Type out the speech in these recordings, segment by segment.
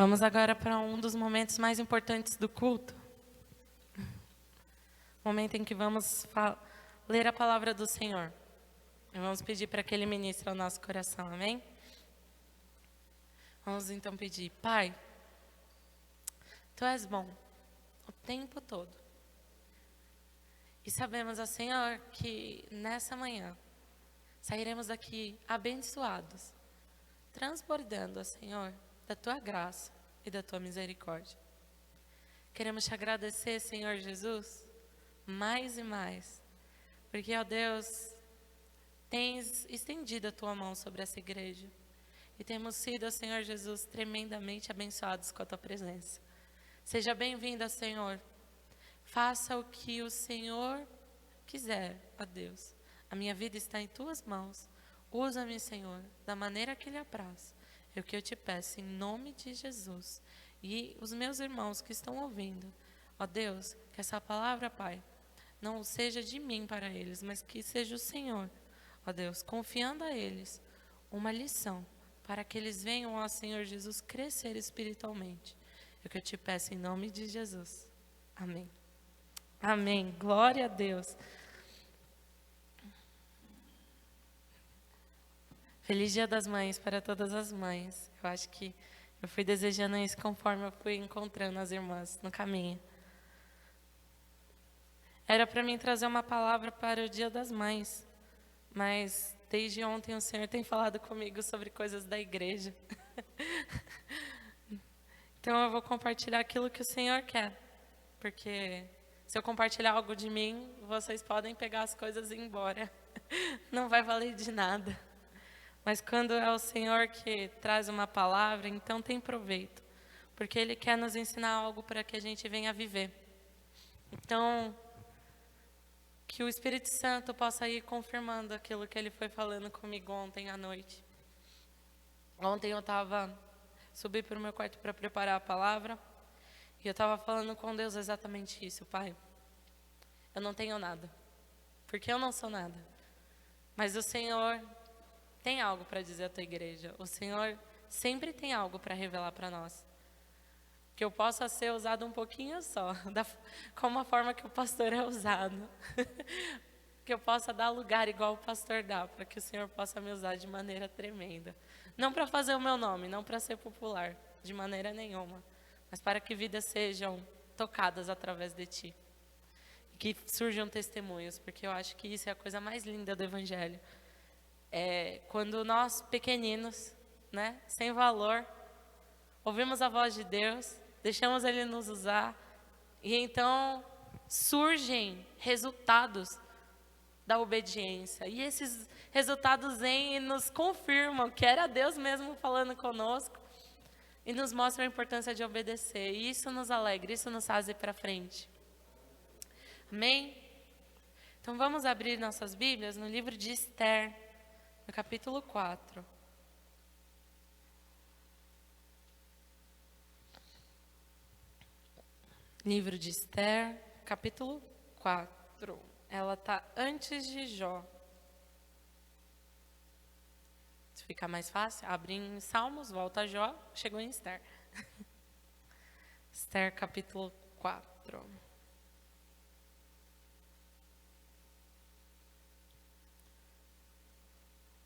Vamos agora para um dos momentos mais importantes do culto. Momento em que vamos ler a palavra do Senhor. E vamos pedir para que Ele ministre ao nosso coração, amém? Vamos então pedir: Pai, Tu és bom o tempo todo. E sabemos, ó Senhor, que nessa manhã sairemos daqui abençoados, transbordando, ó Senhor, da Tua graça e da Tua misericórdia. Queremos Te agradecer, Senhor Jesus, mais e mais, porque, ó Deus, Tens estendido a Tua mão sobre essa igreja e temos sido, ó Senhor Jesus, tremendamente abençoados com a Tua presença. Seja bem-vinda, Senhor. Faça o que o Senhor quiser, ó Deus. A minha vida está em Tuas mãos. Usa-me, Senhor, da maneira que lhe apraz. É o que eu Te peço, em nome de Jesus. E os meus irmãos que estão ouvindo, ó Deus, que essa palavra, Pai, não seja de mim para eles, mas que seja o Senhor, ó Deus, confiando a eles uma lição, para que eles venham, ó Senhor Jesus, crescer espiritualmente. É o que eu Te peço, em nome de Jesus. Amém. Amém. Glória a Deus. Feliz Dia das Mães para todas as mães. Eu acho que eu fui desejando isso conforme eu fui encontrando as irmãs no caminho. Era para mim trazer uma palavra para o Dia das Mães, mas desde ontem o Senhor tem falado comigo sobre coisas da igreja. Então eu vou compartilhar aquilo que o Senhor quer, porque se eu compartilhar algo de mim, vocês podem pegar as coisas e ir embora. Não vai valer de nada. Mas quando é o Senhor que traz uma palavra, então tem proveito, porque Ele quer nos ensinar algo para que a gente venha viver. Então, que o Espírito Santo possa ir confirmando aquilo que Ele foi falando comigo ontem à noite. Ontem eu subi para o meu quarto para preparar a palavra, e eu estava falando com Deus exatamente isso: Pai, eu não tenho nada, porque eu não sou nada, mas o Senhor tem algo para dizer à Tua igreja. O Senhor sempre tem algo para revelar para nós. Que eu possa ser usado um pouquinho só, como a forma que o pastor é usado. Que eu possa dar lugar igual o pastor dá, para que o Senhor possa me usar de maneira tremenda. Não para fazer o meu nome, não para ser popular, de maneira nenhuma. Mas para que vidas sejam tocadas através de Ti. E que surjam testemunhos, porque eu acho que isso é a coisa mais linda do Evangelho. Quando nós, pequeninos, né, sem valor, ouvimos a voz de Deus, deixamos Ele nos usar, e então surgem resultados da obediência. E esses resultados vêm e nos confirmam que era Deus mesmo falando conosco, e nos mostram a importância de obedecer. E isso nos alegra, isso nos faz ir para frente. Amém? Então vamos abrir nossas Bíblias no livro de Esther, no capítulo 4. Livro de Esther, capítulo 4. Ela está antes de Jó. Se ficar mais fácil, abre em Salmos, volta a Jó, chegou em Esther. Esther, capítulo 4.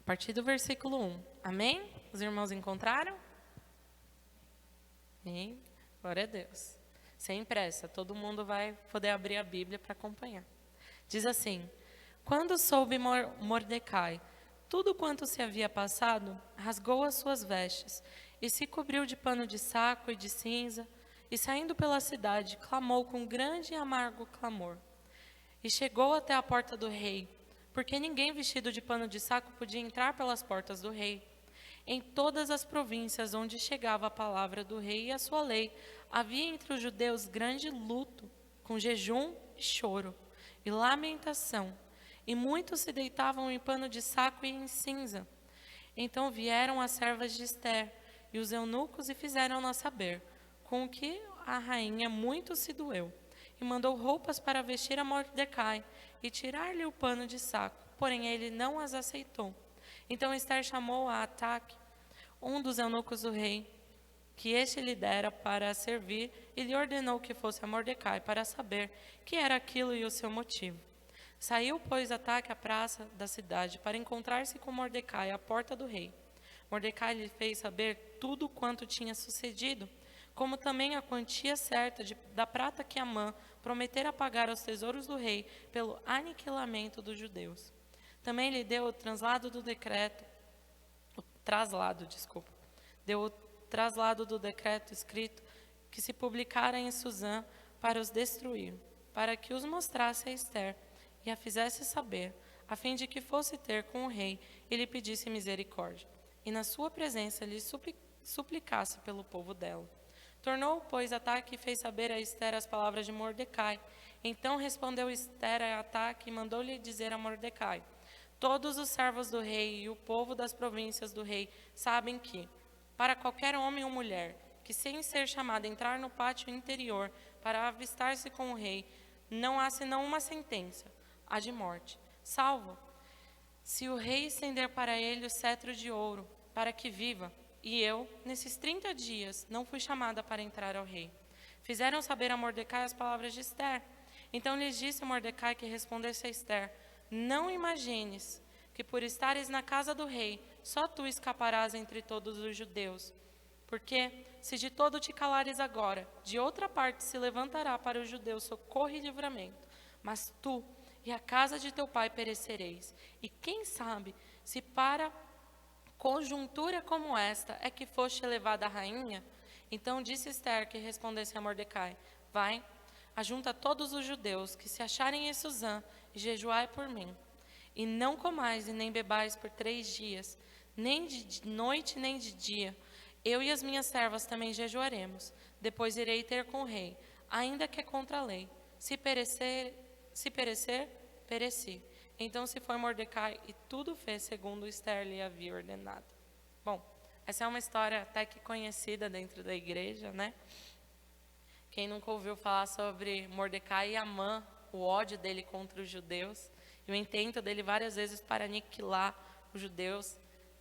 A partir do versículo 1. Amém? Os irmãos encontraram? Amém? Glória a Deus. Sem pressa, todo mundo vai poder abrir a Bíblia para acompanhar. Diz assim: quando soube Mordecai tudo quanto se havia passado, rasgou as suas vestes e se cobriu de pano de saco e de cinza, e saindo pela cidade, clamou com grande e amargo clamor. E chegou até a porta do rei, porque ninguém vestido de pano de saco podia entrar pelas portas do rei. Em todas as províncias onde chegava a palavra do rei e a sua lei, havia entre os judeus grande luto, com jejum e choro, e lamentação, e muitos se deitavam em pano de saco e em cinza. Então vieram as servas de Esther e os eunucos e fizeram-na saber, com o que a rainha muito se doeu, e mandou roupas para vestir a Mordecai e tirar-lhe o pano de saco, porém ele não as aceitou. Então Esther chamou a Ataque, um dos eunucos do rei, que este lhe dera para servir, e lhe ordenou que fosse a Mordecai para saber que era aquilo e o seu motivo. Saiu, pois, Ataque à praça da cidade para encontrar-se com Mordecai à porta do rei. Mordecai lhe fez saber tudo quanto tinha sucedido, como também a quantia certa da prata que Amã prometera pagar aos tesouros do rei pelo aniquilamento dos judeus. Também lhe deu o traslado do decreto escrito que se publicara em Suzã para os destruir, para que os mostrasse a Ester e a fizesse saber, a fim de que fosse ter com o rei e lhe pedisse misericórdia, e na sua presença lhe suplicasse pelo povo dela. Tornou, pois, Ataque e fez saber a Ester as palavras de Mordecai. Então respondeu Ester a Ataque e mandou-lhe dizer a Mordecai: todos os servos do rei e o povo das províncias do rei sabem que, para qualquer homem ou mulher que, sem ser chamado, entrar no pátio interior para avistar-se com o rei, não há senão uma sentença, a de morte, salvo se o rei estender para ele o cetro de ouro, para que viva. E eu, nesses 30 dias, não fui chamada para entrar ao rei. Fizeram saber a Mordecai as palavras de Ester. Então lhes disse a Mordecai que respondesse a Ester: não imagines que por estares na casa do rei, só tu escaparás entre todos os judeus. Porque, se de todo te calares agora, de outra parte se levantará para os judeus socorro e livramento. Mas tu e a casa de teu pai perecereis. E quem sabe, se para conjuntura como esta é que foste levada a rainha? Então disse Ester que respondesse a Mordecai: vai, ajunta todos os judeus que se acharem em Suzã e jejuai por mim. E não comais e nem bebais por 3 dias, nem de noite nem de dia. Eu e as minhas servas também jejuaremos. Depois irei ter com o rei, ainda que é contra a lei. Se perecer, pereci. Então se foi Mordecai e tudo fez segundo Ester lhe havia ordenado. Bom, essa é uma história até que conhecida dentro da igreja, né? Quem nunca ouviu falar sobre Mordecai e Amã, o ódio dele contra os judeus, e o intento dele várias vezes para aniquilar os judeus.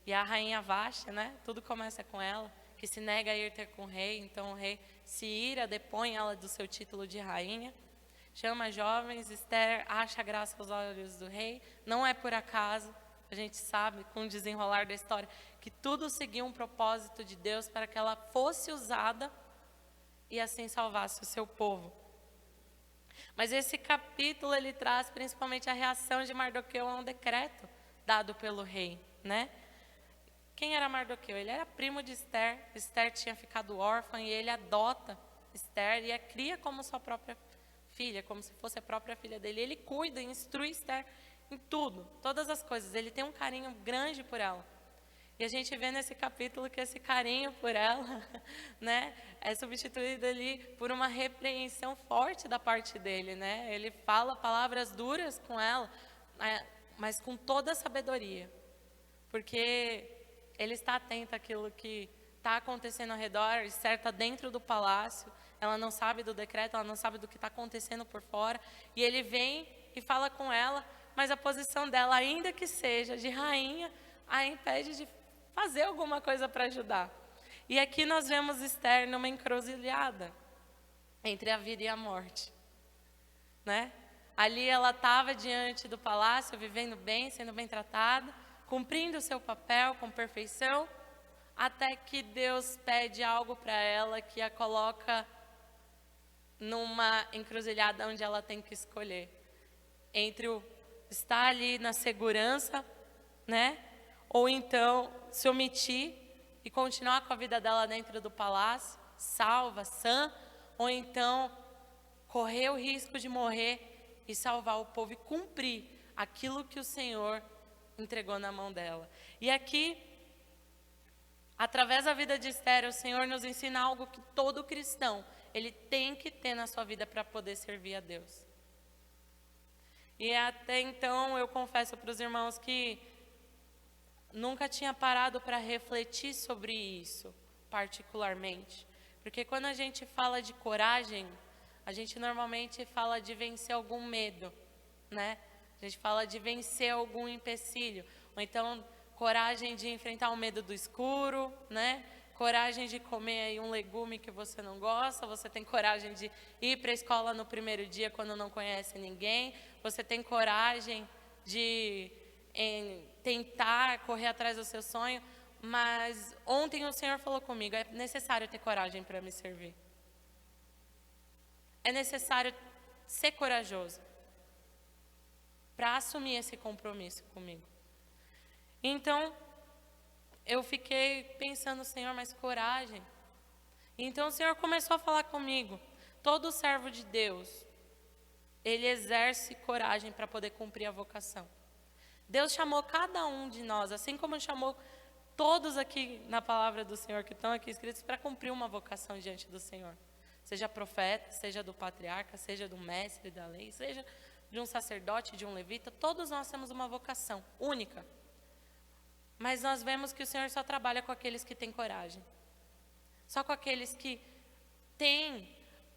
E a rainha Vashti, né? Tudo começa com ela, que se nega a ir ter com o rei, então o rei se ira, depõe ela do seu título de rainha. Chama jovens, Ester acha graça aos olhos do rei. Não é por acaso, a gente sabe, com o desenrolar da história, que tudo seguia um propósito de Deus para que ela fosse usada e assim salvasse o seu povo. Mas esse capítulo, ele traz principalmente a reação de Mardoqueu a um decreto dado pelo rei, né? Quem era Mardoqueu? Ele era primo de Ester. Ester tinha ficado órfã e ele adota Ester e a cria como sua própria filha, como se fosse a própria filha dele. Ele cuida, instrui Ester em tudo, todas as coisas. Ele tem um carinho grande por ela. E a gente vê nesse capítulo que esse carinho por ela, né, é substituído ali por uma repreensão forte da parte dele, né? Ele fala palavras duras com ela, mas com toda a sabedoria. Porque ele está atento àquilo que está acontecendo ao redor, Ester está dentro do palácio, ela não sabe do decreto, ela não sabe do que está acontecendo por fora, e ele vem e fala com ela, mas a posição dela, ainda que seja de rainha, a impede de fazer alguma coisa para ajudar. E aqui nós vemos Ester numa encruzilhada entre a vida e a morte, né? Ali ela estava diante do palácio, vivendo bem, sendo bem tratada, cumprindo o seu papel com perfeição, até que Deus pede algo para ela que a coloca numa encruzilhada onde ela tem que escolher entre o estar ali na segurança, né? Ou então se omitir e continuar com a vida dela dentro do palácio, salva, sã, ou então correr o risco de morrer e salvar o povo e cumprir aquilo que o Senhor entregou na mão dela. E aqui, através da vida de Ester, o Senhor nos ensina algo que todo cristão, ele tem que ter na sua vida para poder servir a Deus. E até então eu confesso para os irmãos que nunca tinha parado para refletir sobre isso, particularmente. Porque quando a gente fala de coragem, a gente normalmente fala de vencer algum medo, né? A gente fala de vencer algum empecilho. Ou então, coragem de enfrentar o medo do escuro, né? coragem de comer aí um legume que você não gosta, você tem coragem de ir para a escola no primeiro dia quando não conhece ninguém, você tem coragem de tentar correr atrás do seu sonho, mas ontem o Senhor falou comigo, é necessário ter coragem para me servir. É necessário ser corajoso para assumir esse compromisso comigo. Então, eu fiquei pensando, Senhor, mas coragem. Então o Senhor começou a falar comigo, todo servo de Deus, ele exerce coragem para poder cumprir a vocação. Deus chamou cada um de nós, assim como chamou todos aqui na palavra do Senhor que estão aqui escritos, para cumprir uma vocação diante do Senhor. Seja profeta, seja do patriarca, seja do mestre da lei, seja de um sacerdote, de um levita, todos nós temos uma vocação única. Mas nós vemos que o Senhor só trabalha com aqueles que têm coragem. Só com aqueles que têm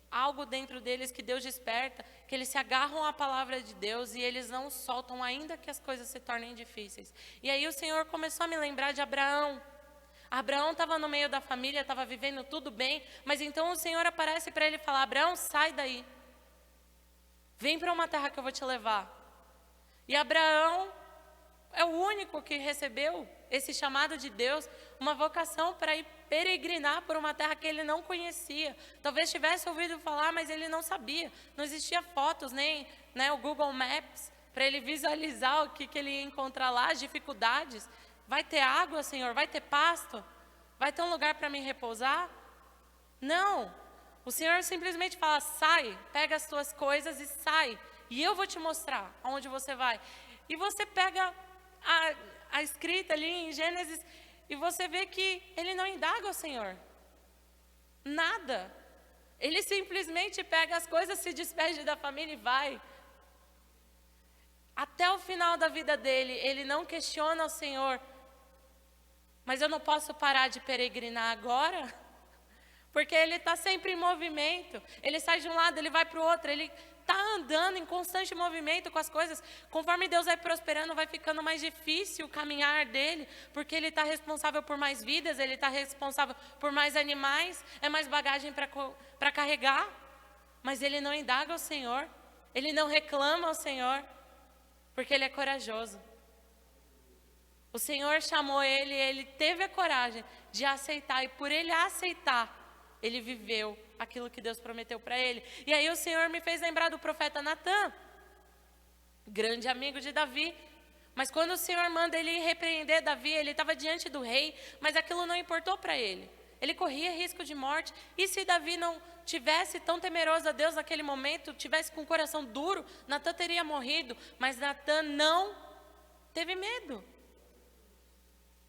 algo dentro deles que Deus desperta, que eles se agarram à palavra de Deus e eles não soltam ainda que as coisas se tornem difíceis. E aí o Senhor começou a me lembrar de Abraão. Abraão estava no meio da família, estava vivendo tudo bem, mas então o Senhor aparece para ele e fala, Abraão, sai daí. Vem para uma terra que eu vou te levar. E Abraão é o único que recebeu esse chamado de Deus, uma vocação para ir peregrinar por uma terra que ele não conhecia. Talvez tivesse ouvido falar, mas ele não sabia. Não existia fotos, nem o Google Maps, para ele visualizar o que ele ia encontrar lá, as dificuldades. Vai ter água, Senhor? Vai ter pasto? Vai ter um lugar para me repousar? Não. O Senhor simplesmente fala, sai, pega as tuas coisas e sai. E eu vou te mostrar aonde você vai. E você pega a escrita ali em Gênesis e você vê que ele não indaga o Senhor. Nada. Ele simplesmente pega as coisas, se despede da família e vai. Até o final da vida dele, ele não questiona o Senhor. Mas eu não posso parar de peregrinar agora? Porque ele está sempre em movimento. Ele sai de um lado, ele vai para o outro. Ele está andando em constante movimento com as coisas. Conforme Deus vai prosperando, vai ficando mais difícil o caminhar dele. Porque ele está responsável por mais vidas, ele está responsável por mais animais. É mais bagagem para carregar. Mas ele não indaga ao Senhor. Ele não reclama ao Senhor. Porque ele é corajoso. O Senhor chamou ele, ele teve a coragem de aceitar. E por ele aceitar, ele viveu aquilo que Deus prometeu para ele. E aí o Senhor me fez lembrar do profeta Natã, grande amigo de Davi. Mas quando o Senhor manda ele repreender Davi, ele estava diante do rei, mas aquilo não importou para ele. Ele corria risco de morte. E se Davi não tivesse tão temeroso a Deus naquele momento, tivesse com o coração duro, Natã teria morrido. Mas Natã não teve medo.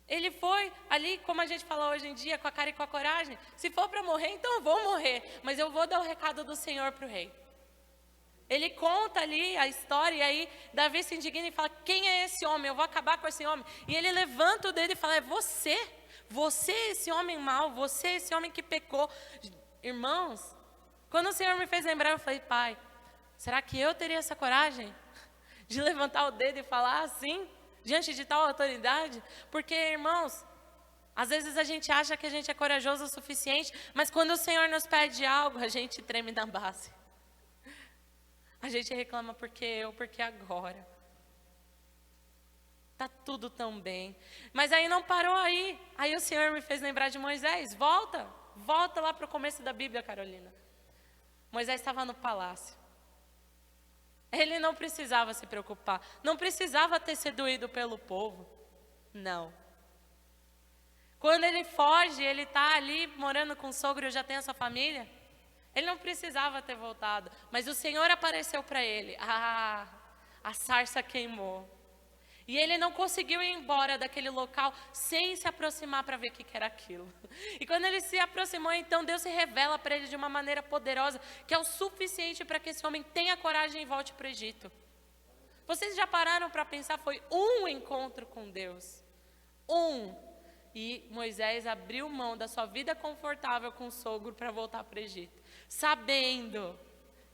Ele foi ali, como a gente fala hoje em dia, com a cara e com a coragem. Se for para morrer, então eu vou morrer. Mas eu vou dar o recado do Senhor para o rei. Ele conta ali a história e aí Davi se indigna e fala, quem é esse homem? Eu vou acabar com esse homem. E ele levanta o dedo e fala, é você. Você é esse homem mau, você é esse homem que pecou. Irmãos, quando o Senhor me fez lembrar, eu falei, pai, será que eu teria essa coragem de levantar o dedo e falar assim? Diante de tal autoridade? Porque, irmãos, às vezes a gente acha que a gente é corajoso o suficiente, mas quando o Senhor nos pede algo, a gente treme na base. A gente reclama porque agora. Tá tudo tão bem. Mas aí não parou aí. Aí o Senhor me fez lembrar de Moisés. Volta lá para o começo da Bíblia, Carolina. Moisés estava no palácio. Ele não precisava se preocupar, não precisava ter seduído pelo povo, não. Quando ele foge, ele está ali morando com o sogro e já tem a sua família, ele não precisava ter voltado, mas o Senhor apareceu para ele, a sarça queimou. E ele não conseguiu ir embora daquele local sem se aproximar para ver o que era aquilo. E quando ele se aproximou, então Deus se revela para ele de uma maneira poderosa, que é o suficiente para que esse homem tenha coragem e volte para o Egito. Vocês já pararam para pensar? Foi um encontro com Deus. E Moisés abriu mão da sua vida confortável com o sogro para voltar para o Egito, sabendo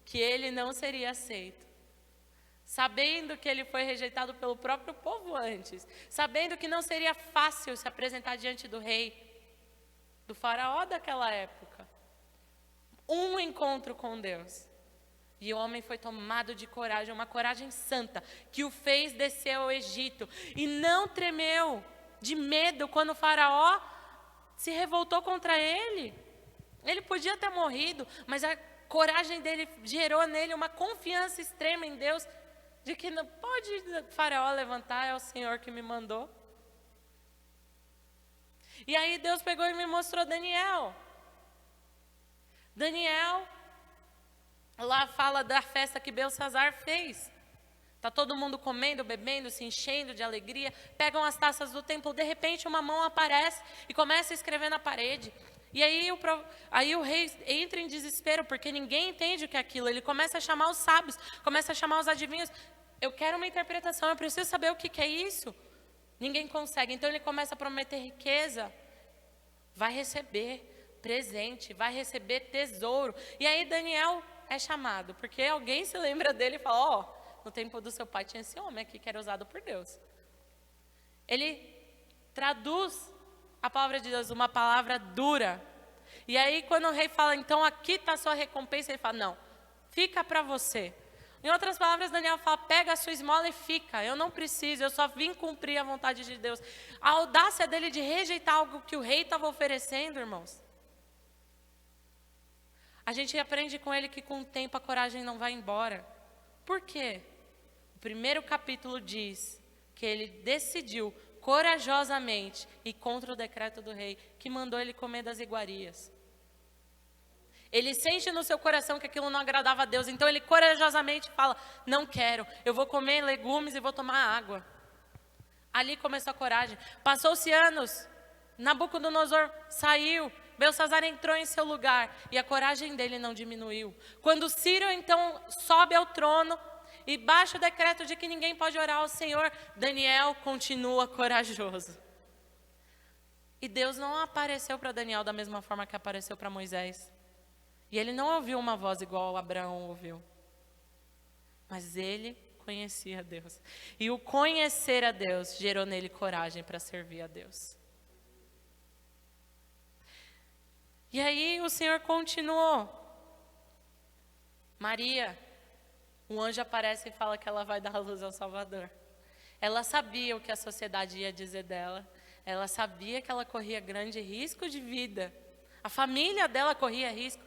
que ele não seria aceito. Sabendo que ele foi rejeitado pelo próprio povo antes, sabendo que não seria fácil se apresentar diante do rei, do faraó daquela época. Um encontro com Deus. E o homem foi tomado de coragem, uma coragem santa, que o fez descer ao Egito. E não tremeu de medo quando o faraó se revoltou contra ele. Ele podia ter morrido, mas a coragem dele gerou nele uma confiança extrema em Deus, de que não pode faraó levantar, é o Senhor que me mandou. E aí Deus pegou e me mostrou Daniel. Daniel, lá fala da festa que Belsazar fez. Está todo mundo comendo, bebendo, se enchendo de alegria. Pegam as taças do templo, de repente uma mão aparece e começa a escrever na parede. E aí o rei entra em desespero, porque ninguém entende o que é aquilo. Ele começa a chamar os sábios, começa a chamar os adivinhos. Eu quero uma interpretação, eu preciso saber o que é isso. Ninguém consegue, então ele começa a prometer riqueza. Vai receber presente, vai receber tesouro. E aí Daniel é chamado, porque alguém se lembra dele e fala, no tempo do seu pai tinha esse homem aqui que era usado por Deus. Ele traduz a palavra de Deus, uma palavra dura. E aí quando o rei fala, então aqui está a sua recompensa, ele fala, não, fica para você. Em outras palavras, Daniel fala, pega a sua esmola e fica, eu não preciso, eu só vim cumprir a vontade de Deus. A audácia dele de rejeitar algo que o rei estava oferecendo, irmãos. A gente aprende com ele que com o tempo a coragem não vai embora. Por quê? O primeiro capítulo diz que ele decidiu corajosamente e contra o decreto do rei, que mandou ele comer das iguarias. Ele sente no seu coração que aquilo não agradava a Deus, então ele corajosamente fala, não quero, eu vou comer legumes e vou tomar água. Ali começou a coragem. Passou-se anos, Nabucodonosor saiu, Belsazar entrou em seu lugar e a coragem dele não diminuiu. Quando Ciro então sobe ao trono e baixa o decreto de que ninguém pode orar ao Senhor, Daniel continua corajoso. E Deus não apareceu para Daniel da mesma forma que apareceu para Moisés. E ele não ouviu uma voz igual Abraão ouviu. Mas ele conhecia Deus. E o conhecer a Deus gerou nele coragem para servir a Deus. E aí o Senhor continuou. Maria, um anjo aparece e fala que ela vai dar à luz ao Salvador. Ela sabia o que a sociedade ia dizer dela. Ela sabia que ela corria grande risco de vida. A família dela corria risco.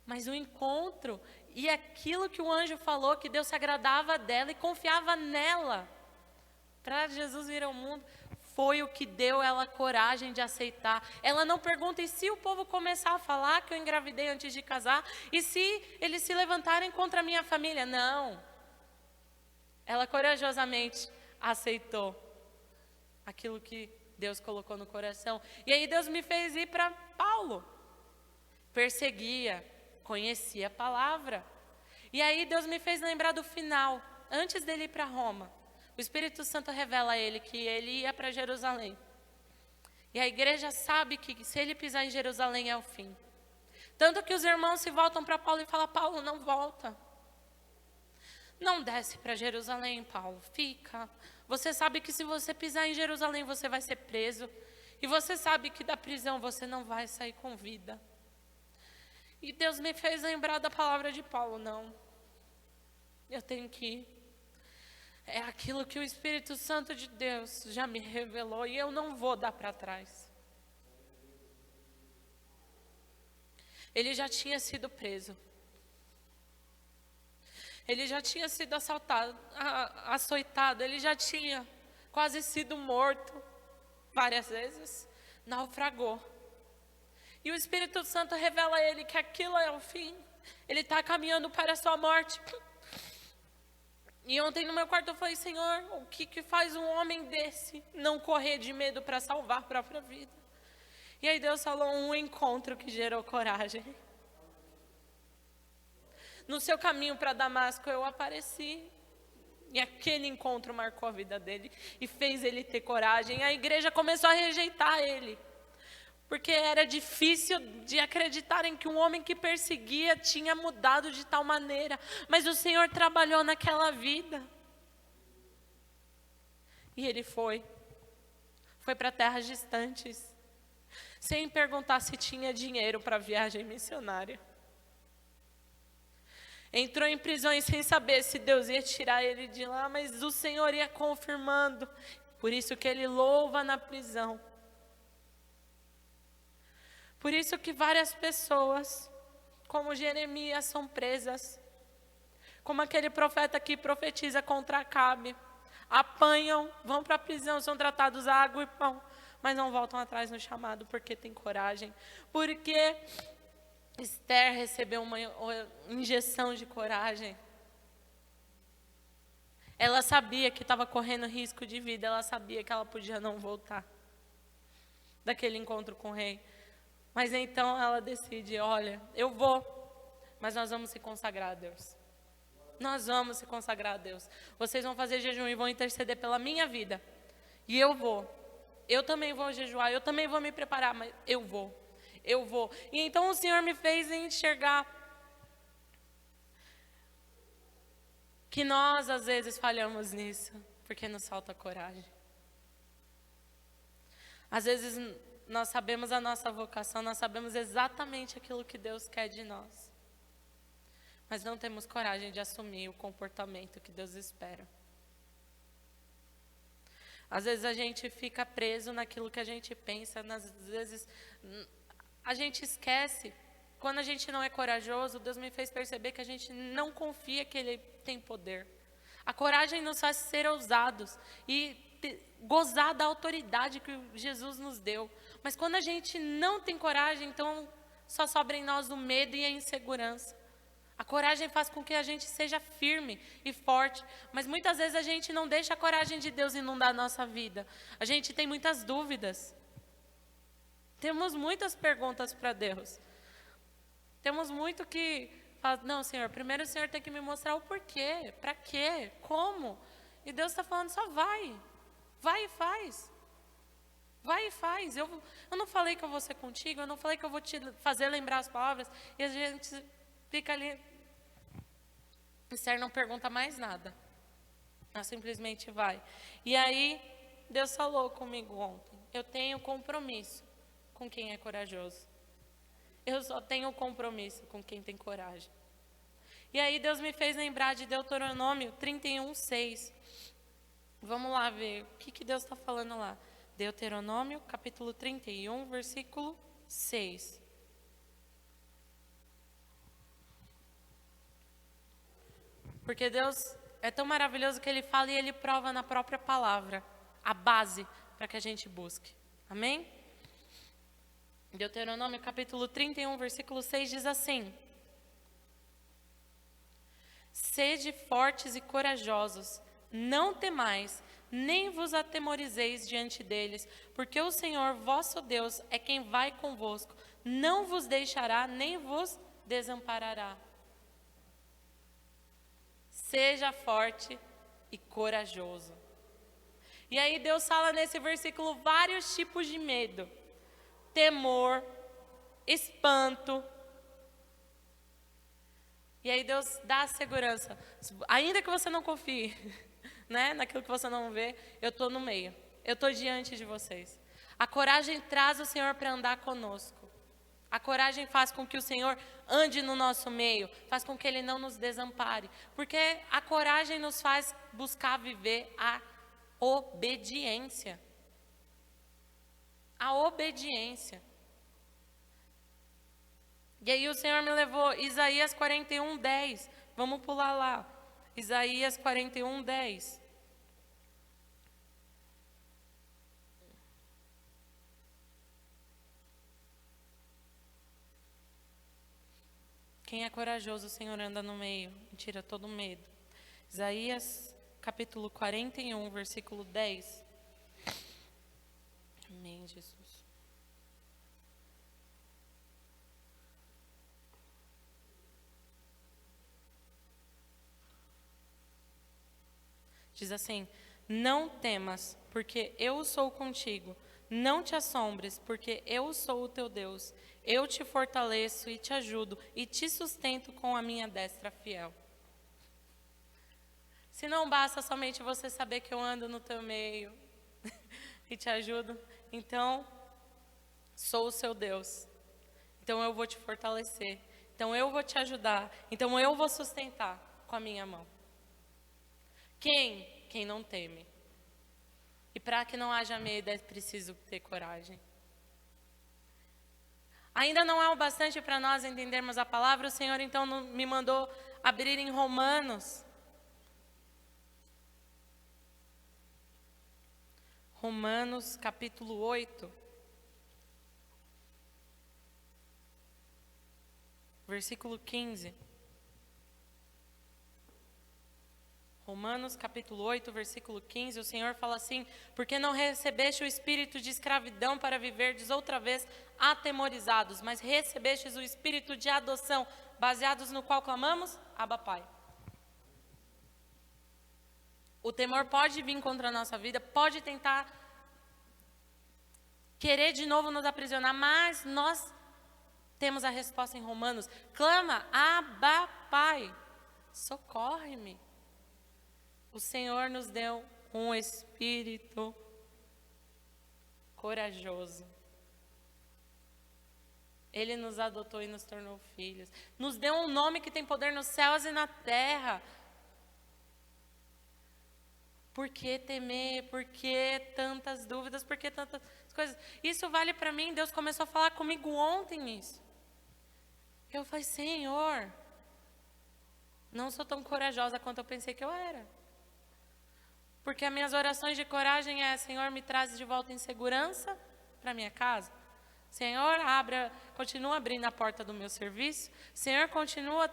Mas o encontro e aquilo que o anjo falou, que Deus se agradava dela e confiava nela para Jesus vir ao mundo, foi o que deu ela coragem de aceitar. Ela não pergunta, e se o povo começar a falar que eu engravidei antes de casar? E se eles se levantarem contra a minha família? Não. Ela corajosamente aceitou aquilo que Deus colocou no coração. E aí Deus me fez ir para Paulo. Perseguia, conhecia a palavra. E aí Deus me fez lembrar do final, antes dele ir para Roma. O Espírito Santo revela a ele que ele ia para Jerusalém. E a igreja sabe que se ele pisar em Jerusalém é o fim. Tanto que os irmãos se voltam para Paulo e falam, Paulo, não volta. Não desce para Jerusalém, Paulo, fica. Você sabe que se você pisar em Jerusalém você vai ser preso. E você sabe que da prisão você não vai sair com vida. E Deus me fez lembrar da palavra de Paulo, não. Eu tenho que ir. É aquilo que o Espírito Santo de Deus já me revelou e eu não vou dar para trás. Ele já tinha sido preso. Ele já tinha sido assaltado, açoitado, ele já tinha quase sido morto várias vezes, naufragou. E o Espírito Santo revela a ele que aquilo é o fim. Ele está caminhando para a sua morte. E ontem no meu quarto eu falei, Senhor, o que faz um homem desse não correr de medo para salvar a própria vida? E aí Deus falou um encontro que gerou coragem. No seu caminho para Damasco eu apareci. E aquele encontro marcou a vida dele e fez ele ter coragem. A igreja começou a rejeitar ele. Porque era difícil de acreditarem que um homem que perseguia tinha mudado de tal maneira. Mas o Senhor trabalhou naquela vida. E ele foi para terras distantes. sem perguntar se tinha dinheiro para a viagem missionária. Entrou em prisões sem saber se Deus ia tirar ele de lá, mas o Senhor ia confirmando. Por isso que ele louva na prisão. Por isso que várias pessoas, como Jeremias, são presas. Como aquele profeta que profetiza contra Acabe. Apanham, vão para a prisão, são tratados a água e pão, mas não voltam atrás no chamado porque tem coragem. Porque Esther recebeu uma injeção de coragem. Ela sabia que estava correndo risco de vida, ela sabia que ela podia não voltar daquele encontro com o rei. Mas então ela decide, olha, eu vou, mas nós vamos se consagrar a Deus. Nós vamos se consagrar a Deus. Vocês vão fazer jejum e vão interceder pela minha vida. E eu vou. Eu também vou jejuar, eu também vou me preparar, mas eu vou. Eu vou. E então o Senhor me fez enxergar que nós às vezes falhamos nisso, porque nos falta coragem. Às vezes nós sabemos a nossa vocação, nós sabemos exatamente aquilo que Deus quer de nós. Mas não temos coragem de assumir o comportamento que Deus espera. Às vezes a gente fica preso naquilo que a gente pensa, às vezes a gente esquece. Quando a gente não é corajoso, Deus me fez perceber que a gente não confia que Ele tem poder. A coragem nos faz ser ousados e gozar da autoridade que Jesus nos deu. Mas quando a gente não tem coragem, então só sobra em nós o medo e a insegurança. A coragem faz com que a gente seja firme e forte, mas muitas vezes a gente não deixa a coragem de Deus inundar a nossa vida. A gente tem muitas dúvidas. Temos muitas perguntas para Deus. Temos muito que falar, não, Senhor, primeiro o Senhor tem que me mostrar o porquê, para quê, como. E Deus está falando, só vai. Vai e faz. Vai e faz. Eu não falei que eu vou ser contigo, eu não falei que eu vou te fazer lembrar as palavras. E a gente fica ali. Esther não pergunta mais nada. Ela simplesmente vai. E aí, Deus falou comigo ontem. Eu tenho compromisso com quem é corajoso. Eu só tenho compromisso com quem tem coragem. E aí Deus me fez lembrar de Deuteronômio 31:6. Vamos lá ver o que Deus está falando lá. Deuteronômio, capítulo 31, versículo 6. Porque Deus é tão maravilhoso que Ele fala e Ele prova na própria palavra a base para que a gente busque. Amém? Deuteronômio capítulo 31, versículo 6 diz assim: Sede fortes e corajosos, não temais, nem vos atemorizeis diante deles, porque o Senhor vosso Deus é quem vai convosco, não vos deixará, nem vos desamparará. Seja forte e corajoso. E aí Deus fala nesse versículo vários tipos de medo. Temor, espanto. E aí Deus dá a segurança. Ainda que você não confie, né, naquilo que você não vê, eu estou no meio. Eu estou diante de vocês. A coragem traz o Senhor para andar conosco. A coragem faz com que o Senhor ande no nosso meio, faz com que Ele não nos desampare. Porque a coragem nos faz buscar viver a obediência. A obediência. E aí o Senhor me levou, Isaías 41:10. Vamos pular lá. Isaías 41:10. Quem é corajoso, o Senhor anda no meio e tira todo medo. Isaías, capítulo 41, versículo 10. Amém, Jesus. Diz assim: Não temas, porque eu sou contigo. Não te assombres, porque eu sou o teu Deus. Eu te fortaleço e te ajudo e te sustento com a minha destra fiel. Se não basta somente você saber que eu ando no teu meio e te ajudo, então Sou o seu Deus. Então eu vou te fortalecer. Então eu vou te ajudar. Então eu vou sustentar com a minha mão. Quem? Quem não teme. E para que não haja medo é preciso ter coragem. Ainda não é o bastante para nós entendermos a palavra. O Senhor então me mandou abrir em Romanos. Romanos capítulo 8. Versículo 15. Romanos capítulo 8, versículo 15, o Senhor fala assim: porque não recebeste o espírito de escravidão para viverdes outra vez atemorizados, mas recebestes o espírito de adoção, baseados no qual clamamos, Abba Pai. O temor pode vir contra a nossa vida, pode tentar querer de novo nos aprisionar, mas nós temos a resposta em Romanos: clama, Abba Pai, socorre-me. O Senhor nos deu um espírito corajoso. Ele nos adotou e nos tornou filhos. Nos deu um nome que tem poder nos céus e na terra. Por que temer? Por que tantas dúvidas? Por que tantas coisas? Isso vale para mim. Deus começou a falar comigo ontem isso. Eu falei: Senhor, não sou tão corajosa quanto eu pensei que eu era. Porque as minhas orações de coragem é: Senhor, me traz de volta em segurança para minha casa. Senhor, continua abrindo a porta do meu serviço. Senhor, continua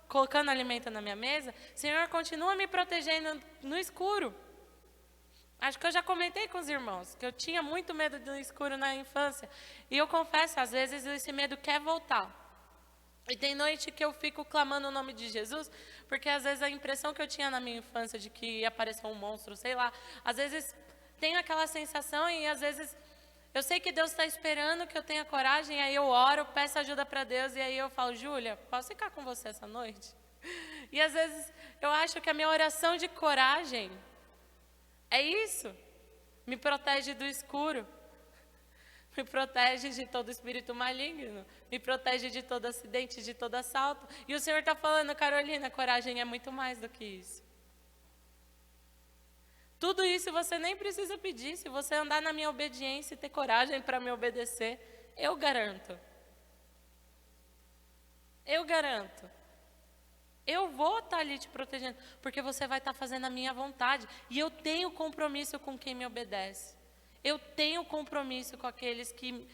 colocando alimento na minha mesa. Senhor, continua me protegendo no escuro. Acho que eu já comentei com os irmãos que eu tinha muito medo do escuro na infância. E eu confesso, às vezes esse medo quer voltar. E tem noite que eu fico clamando o nome de Jesus, porque às vezes a impressão que eu tinha na minha infância de que ia aparecer um monstro, sei lá, às vezes tenho aquela sensação e às vezes eu sei que Deus está esperando que eu tenha coragem, aí eu oro, peço ajuda para Deus e aí eu falo: Júlia, posso ficar com você essa noite? E às vezes eu acho que a minha oração de coragem é isso, me protege do escuro. Me protege de todo espírito maligno. Me protege de todo acidente, de todo assalto. E o Senhor está falando: Carolina, coragem é muito mais do que isso. Tudo isso você nem precisa pedir. Se você andar na minha obediência e ter coragem para me obedecer, eu garanto. Eu garanto. Eu vou estar ali te protegendo, porque você vai estar fazendo a minha vontade. E eu tenho compromisso com quem me obedece. Eu tenho compromisso com aqueles que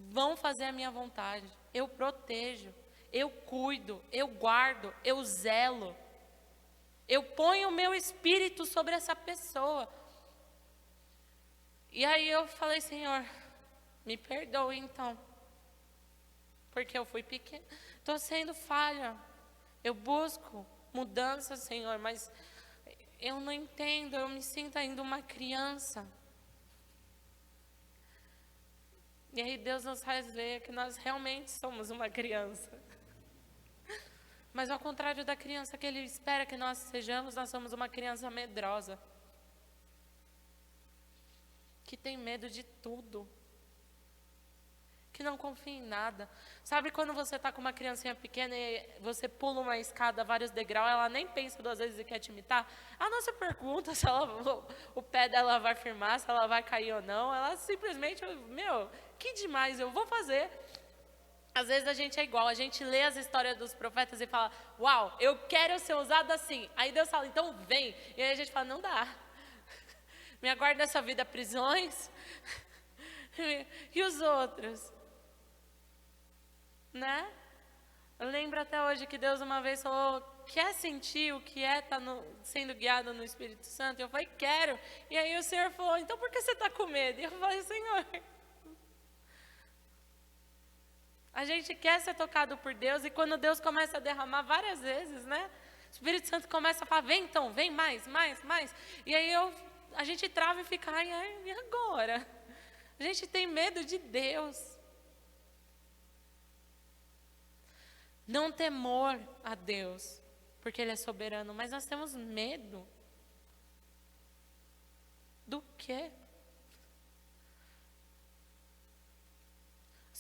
vão fazer a minha vontade. Eu protejo, eu cuido, eu guardo, eu zelo. Eu ponho o meu espírito sobre essa pessoa. E aí eu falei: Senhor, me perdoe então. Porque eu fui pequena, estou sendo falha. Eu busco mudança, Senhor, mas eu não entendo, eu me sinto ainda uma criança. E aí Deus nos faz ver que nós realmente somos uma criança. Mas ao contrário da criança que Ele espera que nós sejamos, nós somos uma criança medrosa. Que tem medo de tudo. Que não confia em nada. Sabe quando você está com uma criancinha pequena e você pula uma escada, vários degraus, ela nem pensa duas vezes e quer te imitar? A nossa pergunta se o pé dela vai firmar, se ela vai cair ou não, ela simplesmente, que demais, eu vou fazer. Às vezes a gente é igual, a gente lê as histórias dos profetas e fala: uau, eu quero ser usado assim. Aí Deus fala: então vem. E aí a gente fala: não dá. Me aguarda essa vida prisões. E os outros? Né? Eu lembro até hoje que Deus uma vez falou: quer sentir o que é estar sendo guiado no Espírito Santo? Eu falei: quero. E aí o Senhor falou: então por que você está com medo? E eu falei: Senhor, a gente quer ser tocado por Deus, e quando Deus começa a derramar várias vezes, né? O Espírito Santo começa a falar: vem então, vem mais. E aí a gente trava e fica: ai, e agora? A gente tem medo de Deus. Não temor a Deus, porque Ele é soberano, mas nós temos medo. Do quê?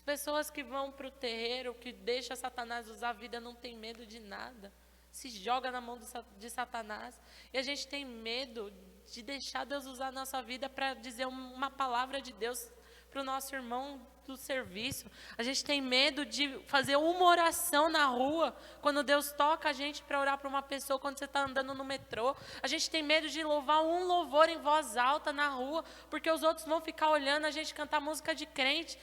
Pessoas que vão para o terreiro, que deixa Satanás usar a vida, não tem medo de nada. Se joga na mão de Satanás. E a gente tem medo de deixar Deus usar a nossa vida para dizer uma palavra de Deus para o nosso irmão do serviço. A gente tem medo de fazer uma oração na rua, quando Deus toca a gente para orar para uma pessoa, quando você está andando no metrô. A gente tem medo de louvar um louvor em voz alta na rua, porque os outros vão ficar olhando a gente cantar música de crente.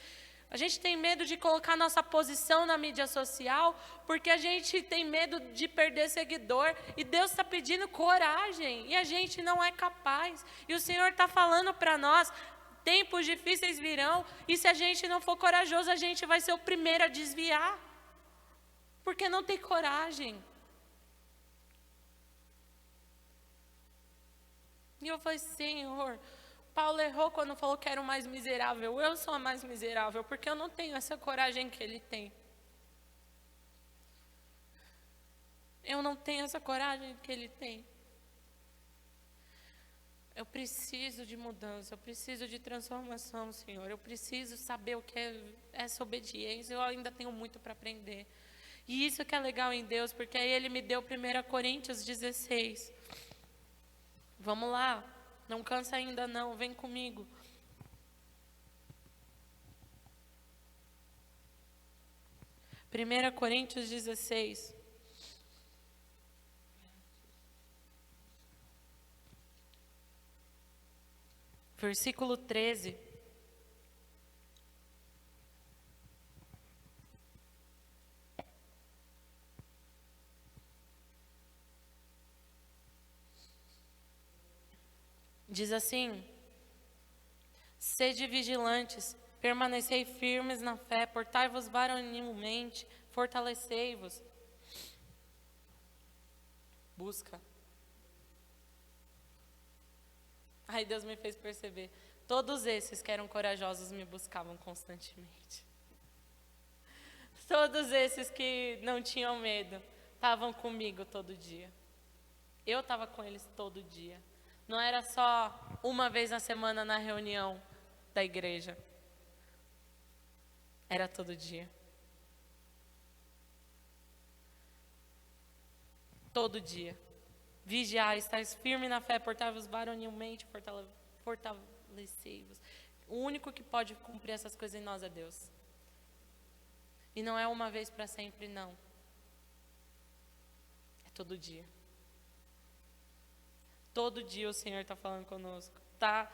A gente tem medo de colocar nossa posição na mídia social, porque a gente tem medo de perder seguidor. E Deus está pedindo coragem, e a gente não é capaz. E o Senhor está falando para nós, tempos difíceis virão, e se a gente não for corajoso, a gente vai ser o primeiro a desviar. Porque não tem coragem. E eu falei, Senhor, Paulo errou quando falou que era o mais miserável. Eu sou a mais miserável, porque eu não tenho essa coragem que ele tem. Eu não tenho essa coragem que ele tem. Eu preciso de mudança, eu preciso de transformação, Senhor. Eu preciso saber o que é essa obediência. Eu ainda tenho muito para aprender. E isso que é legal em Deus, porque aí Ele me deu 1 Coríntios 16. Vamos lá, não cansa ainda não, vem comigo. Primeira Coríntios 16. Versículo 13. Diz assim: sede vigilantes, permanecei firmes na fé, portai-vos varonilmente, fortalecei-vos. Busca. Aí Deus me fez perceber, todos esses que eram corajosos me buscavam constantemente. Todos esses que não tinham medo, estavam comigo todo dia. Eu estava com eles todo dia. Não era só uma vez na semana na reunião da igreja. Era todo dia. Todo dia. Vigiai, estáis firme na fé, portai-vos varonilmente, fortalecei-vos. O único que pode cumprir essas coisas em nós é Deus. E não é uma vez para sempre, não. É todo dia. Todo dia o Senhor está falando conosco. Tá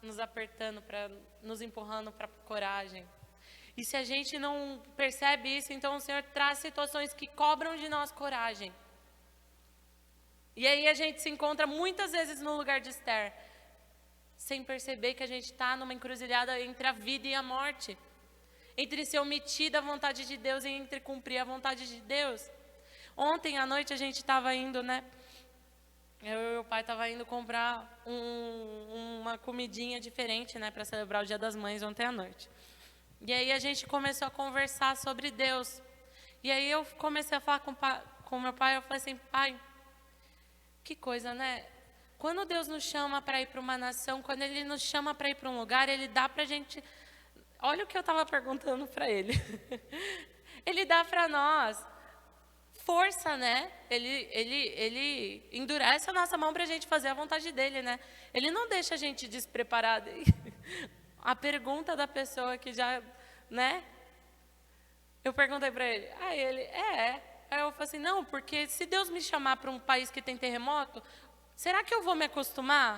nos apertando, nos empurrando para coragem. E se a gente não percebe isso, então o Senhor traz situações que cobram de nós coragem. E aí a gente se encontra muitas vezes no lugar de Esther, sem perceber que a gente está numa encruzilhada entre a vida e a morte. Entre ser omitida à vontade de Deus e entre cumprir a vontade de Deus. Ontem à noite a gente estava indo, né? Eu e o pai estava indo comprar uma comidinha diferente, né? Para celebrar o Dia das Mães ontem à noite. E aí a gente começou a conversar sobre Deus. E aí eu comecei a falar com meu pai, eu falei assim, pai, que coisa, né? Quando Deus nos chama para ir para uma nação, quando Ele nos chama para ir para um lugar, Ele dá para a gente... Olha o que eu estava perguntando para Ele. Ele dá para nós força, né? Ele endurece a nossa mão para a gente fazer a vontade dEle, né? Ele não deixa a gente despreparado. A pergunta da pessoa que já, né? Eu perguntei para ele, ele, Aí eu falei assim, não, porque se Deus me chamar para um país que tem terremoto, será que eu vou me acostumar?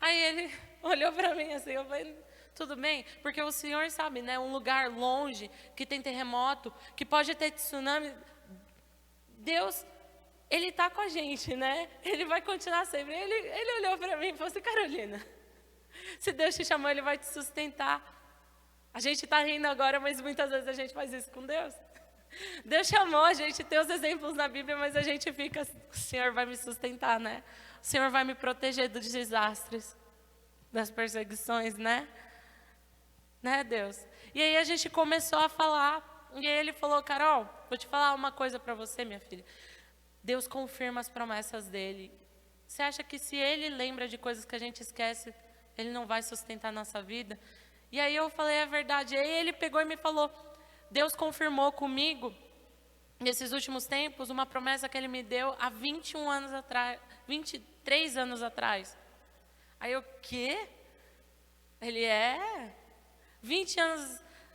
Aí ele olhou para mim assim, eu falei, tudo bem, porque o Senhor sabe, né, um lugar longe, que tem terremoto, que pode ter tsunami, Deus, Ele está com a gente, né? Ele vai continuar sempre. Ele olhou para mim e falou assim, Carolina, se Deus te chamou, Ele vai te sustentar. A gente está rindo agora, mas muitas vezes a gente faz isso com Deus. Deus chamou a gente, tem os exemplos na Bíblia, mas a gente fica, o Senhor vai me sustentar, né? O Senhor vai me proteger dos desastres, das perseguições, né? Né, Deus? E aí a gente começou a falar, e aí Ele falou, Carol, vou te falar uma coisa para você, minha filha. Deus confirma as promessas dEle. Você acha que se Ele lembra de coisas que a gente esquece, Ele não vai sustentar a nossa vida? E aí eu falei, é verdade. E aí ele pegou e me falou, Deus confirmou comigo, nesses últimos tempos, uma promessa que ele me deu há 21 anos atrás, 23 anos atrás. Aí eu, quê? Ele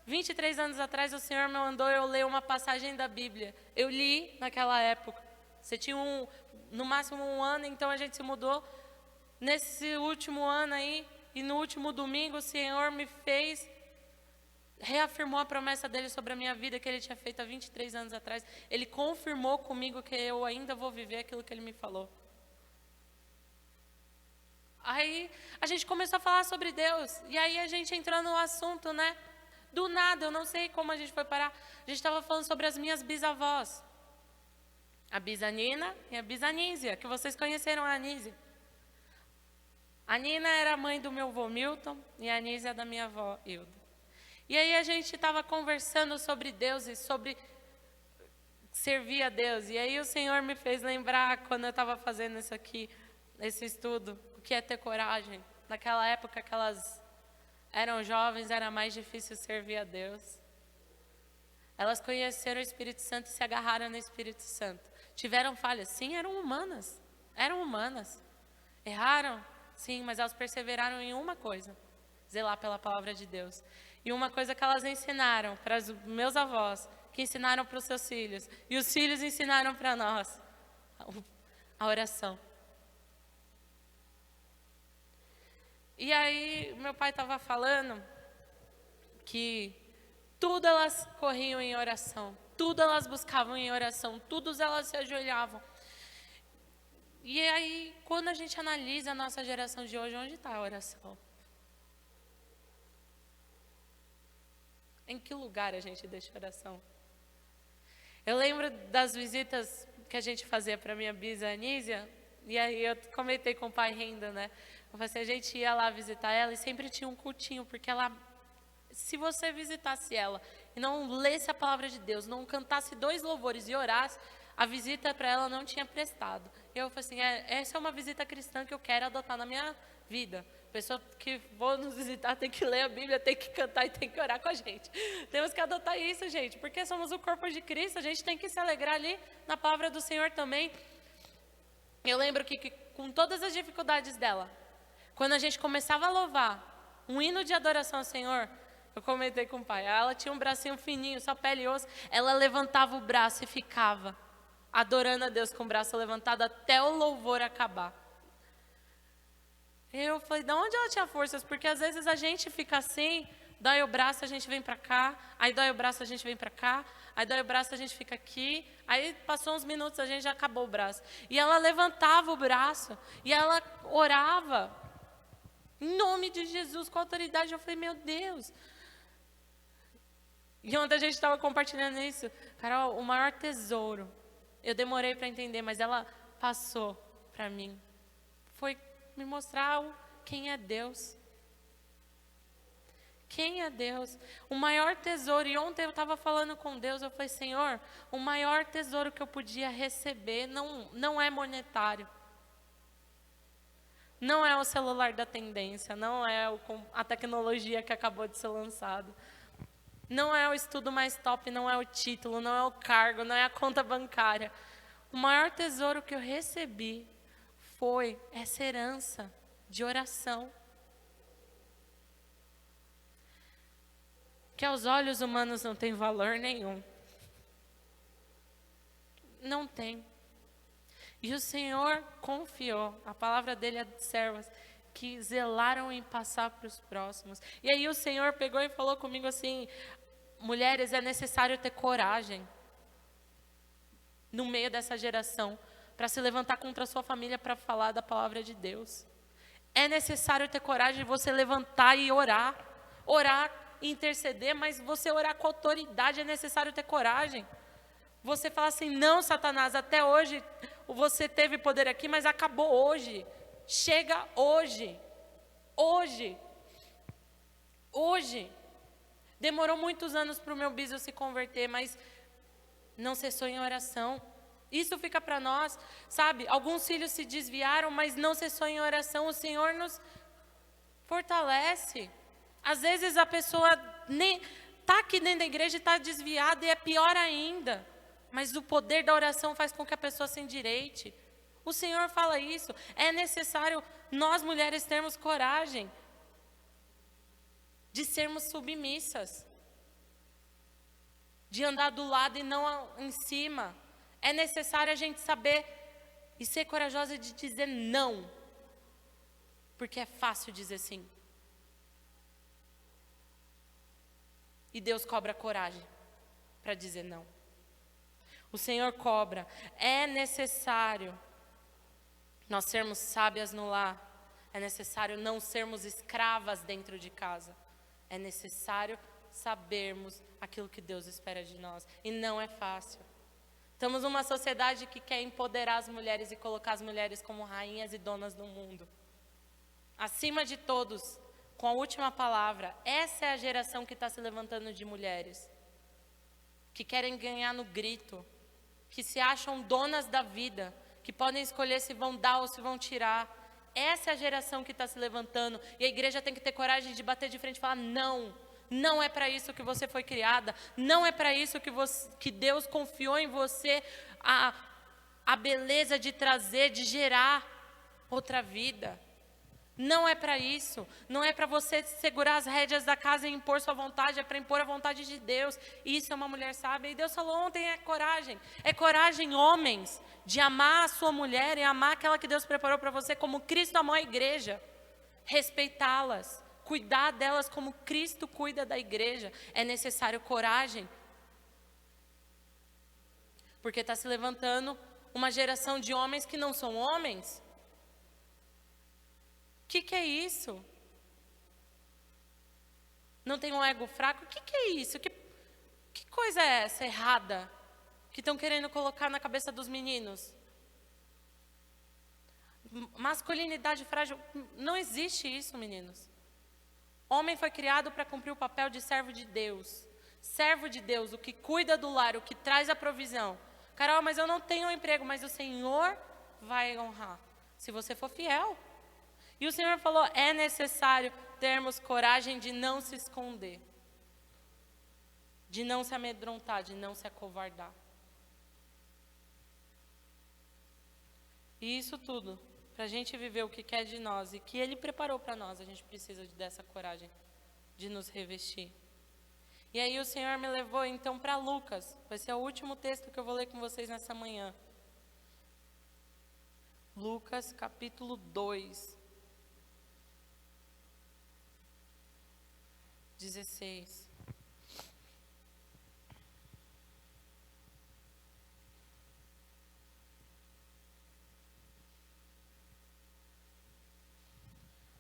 23 anos atrás o Senhor me mandou eu ler uma passagem da Bíblia. Eu li naquela época. Você tinha no máximo 1 ano, então a gente se mudou. Nesse último ano aí, e no último domingo, o Senhor me reafirmou a promessa dele sobre a minha vida, que ele tinha feito há 23 anos atrás. Ele confirmou comigo que eu ainda vou viver aquilo que ele me falou. Aí a gente começou a falar sobre Deus, e aí a gente entrou no assunto, né? Do nada, eu não sei como a gente foi parar. A gente estava falando sobre as minhas bisavós. A Bisanina e a Bisanísia, que vocês conheceram a Anísia. A Nina era a mãe do meu avô Milton e a Anísia da minha avó Hilda. E aí a gente estava conversando sobre Deus e sobre servir a Deus. E aí o Senhor me fez lembrar, quando eu estava fazendo isso aqui, esse estudo, o que é ter coragem. Naquela época que elas eram jovens, era mais difícil servir a Deus. Elas conheceram o Espírito Santo e se agarraram no Espírito Santo. Tiveram falhas? Sim, eram humanas. Eram humanas. Erraram? Sim, mas elas perseveraram em uma coisa: zelar pela palavra de Deus. E uma coisa que elas ensinaram para os meus avós, que ensinaram para os seus filhos, e os filhos ensinaram para nós: a oração. E aí, meu pai estava falando que tudo elas corriam em oração, tudo elas buscavam em oração, tudo elas se ajoelhavam. E aí, quando a gente analisa a nossa geração de hoje, onde está a oração? Em que lugar a gente deixa a oração? Eu lembro das visitas que a gente fazia para minha bisa Anísia, e aí eu comentei com o pai rindo, né? Eu falei assim, a gente ia lá visitar ela e sempre tinha um cultinho, porque ela, se você visitasse ela e não lesse a palavra de Deus, não cantasse 2 louvores e orasse, a visita para ela não tinha prestado. E eu falei assim, essa é uma visita cristã que eu quero adotar na minha vida. Pessoa que vou nos visitar tem que ler a Bíblia, tem que cantar e tem que orar com a gente. Temos que adotar isso, gente, porque somos o corpo de Cristo, a gente tem que se alegrar ali na palavra do Senhor também. Eu lembro que com todas as dificuldades dela, quando a gente começava a louvar um hino de adoração ao Senhor, eu comentei com o pai, ela tinha um bracinho fininho, só pele e osso, ela levantava o braço e ficava adorando a Deus com o braço levantado até o louvor acabar. Eu falei, de onde ela tinha forças? Porque às vezes a gente fica assim, dói o braço, a gente vem para cá, aí dói o braço, a gente vem para cá, aí dói o braço, a gente fica aqui, aí passou uns minutos, a gente já acabou o braço. E ela levantava o braço, e ela orava, em nome de Jesus, com autoridade. Eu falei, meu Deus. E ontem a gente estava compartilhando isso. Carol, o maior tesouro, eu demorei para entender, mas ela passou para mim, foi me mostrar quem é Deus. Quem é Deus? O maior tesouro. E ontem eu estava falando com Deus, eu falei, Senhor, o maior tesouro que eu podia receber não é monetário. Não é o celular da tendência, não é a tecnologia que acabou de ser lançado. Não é o estudo mais top, não é o título, não é o cargo, não é a conta bancária. O maior tesouro que eu recebi foi essa herança de oração. Que aos olhos humanos não tem valor nenhum. Não tem. E o Senhor confiou, a palavra dele é de servas, que zelaram em passar para os próximos. E aí o Senhor pegou e falou comigo assim, mulheres, é necessário ter coragem no meio dessa geração, para se levantar contra a sua família para falar da palavra de Deus. É necessário ter coragem de você levantar e orar e interceder, mas você orar com autoridade, é necessário ter coragem. Você fala assim, não, Satanás, até hoje você teve poder aqui, mas acabou hoje. Chega hoje. Hoje. Demorou muitos anos para o meu bispo se converter, mas não cessou em oração. Isso fica para nós, sabe? Alguns filhos se desviaram, mas não cessou em oração. O Senhor nos fortalece. Às vezes a pessoa nem está aqui dentro da igreja e está desviada e é pior ainda. Mas o poder da oração faz com que a pessoa se endireite. O Senhor fala isso. É necessário nós mulheres termos coragem de sermos submissas, de andar do lado e não em cima. É necessário a gente saber e ser corajosa de dizer não, porque é fácil dizer sim. E Deus cobra coragem para dizer não. O Senhor cobra. É necessário nós sermos sábias no lar. É necessário não sermos escravas dentro de casa. É necessário sabermos aquilo que Deus espera de nós. E não é fácil. Estamos numa sociedade que quer empoderar as mulheres e colocar as mulheres como rainhas e donas do mundo. Acima de todos, com a última palavra, essa é a geração que está se levantando de mulheres. Que querem ganhar no grito. Que se acham donas da vida. Que podem escolher se vão dar ou se vão tirar. Essa é a geração que está se levantando. E a igreja tem que ter coragem de bater de frente e falar: não, não é para isso que você foi criada. Não é para isso que Deus confiou em você a beleza de trazer, de gerar outra vida. Não é para isso. Não é para você segurar as rédeas da casa e impor sua vontade. É para impor a vontade de Deus. Isso é uma mulher sábia. E Deus falou ontem: é coragem. É coragem, homens, de amar a sua mulher e amar aquela que Deus preparou para você, como Cristo amou a igreja. Respeitá-las. Cuidar delas como Cristo cuida da igreja. É necessário coragem. Porque está se levantando uma geração de homens que não são homens. O que é isso? Não tem um ego fraco? O que é isso? Que coisa é essa errada que estão querendo colocar na cabeça dos meninos? Masculinidade frágil. Não existe isso, meninos. Homem foi criado para cumprir o papel de servo de Deus. Servo de Deus, o que cuida do lar, o que traz a provisão. Carol, mas eu não tenho um emprego, mas o Senhor vai honrar, se você for fiel. E o Senhor falou: é necessário termos coragem de não se esconder, de não se amedrontar, de não se acovardar. E isso tudo, para a gente viver o que quer de nós e que Ele preparou para nós, a gente precisa dessa coragem de nos revestir. E aí o Senhor me levou então para Lucas. Vai ser o último texto que eu vou ler com vocês nessa manhã. Lucas capítulo 2. 16.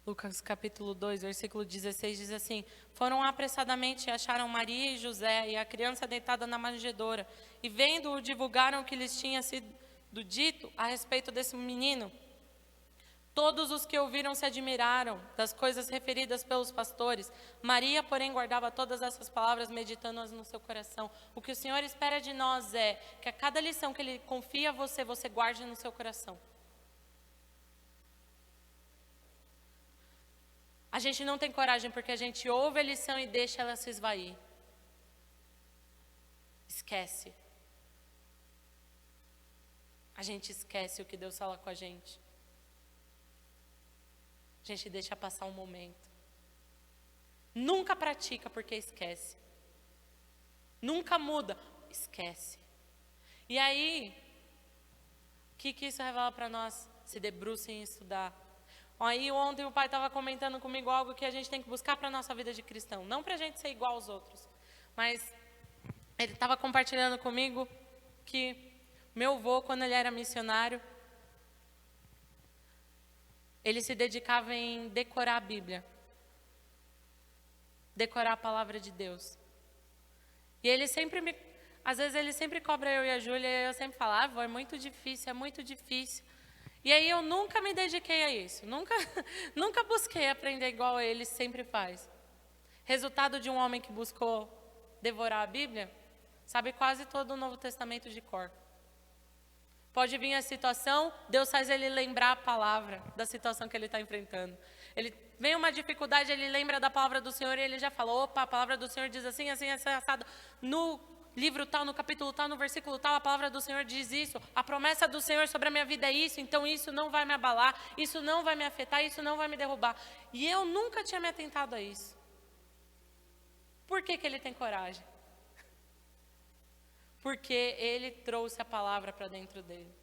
Lucas capítulo 2, versículo 16 diz assim: foram apressadamente e acharam Maria e José e a criança deitada na manjedoura, e vendo-o divulgaram o que lhes tinha sido dito a respeito desse menino. Todos os que ouviram se admiraram das coisas referidas pelos pastores. Maria, porém, guardava todas essas palavras, meditando-as no seu coração. O que o Senhor espera de nós é que a cada lição que Ele confia a você, você guarde no seu coração. A gente não tem coragem porque a gente ouve a lição e deixa ela se esvair. Esquece. A gente esquece o que Deus fala com a gente. A gente deixa passar um momento. Nunca pratica porque esquece. Nunca muda, esquece. E aí, o que isso revela para nós? Se debrucem em estudar. Aí ontem o pai estava comentando comigo algo que a gente tem que buscar para a nossa vida de cristão. Não para a gente ser igual aos outros. Mas ele estava compartilhando comigo que meu avô, quando ele era missionário, ele se dedicava em decorar a Bíblia. Decorar a palavra de Deus. E ele sempre às vezes ele sempre cobra eu e a Júlia, e eu sempre falo: vô, é muito difícil, é muito difícil. E aí eu nunca me dediquei a isso. Nunca busquei aprender igual ele sempre faz. Resultado de um homem que buscou devorar a Bíblia, sabe quase todo o Novo Testamento de cor. Pode vir a situação, Deus faz ele lembrar a palavra da situação que ele está enfrentando. Ele vem uma dificuldade, ele lembra da palavra do Senhor e ele já fala, opa, a palavra do Senhor diz assim, assim, assim, assado. No livro tal, no capítulo tal, no versículo tal, a palavra do Senhor diz isso. A promessa do Senhor sobre a minha vida é isso, então isso não vai me abalar, isso não vai me afetar, isso não vai me derrubar. E eu nunca tinha me atentado a isso. Por que ele tem coragem? Porque ele trouxe a palavra para dentro dele.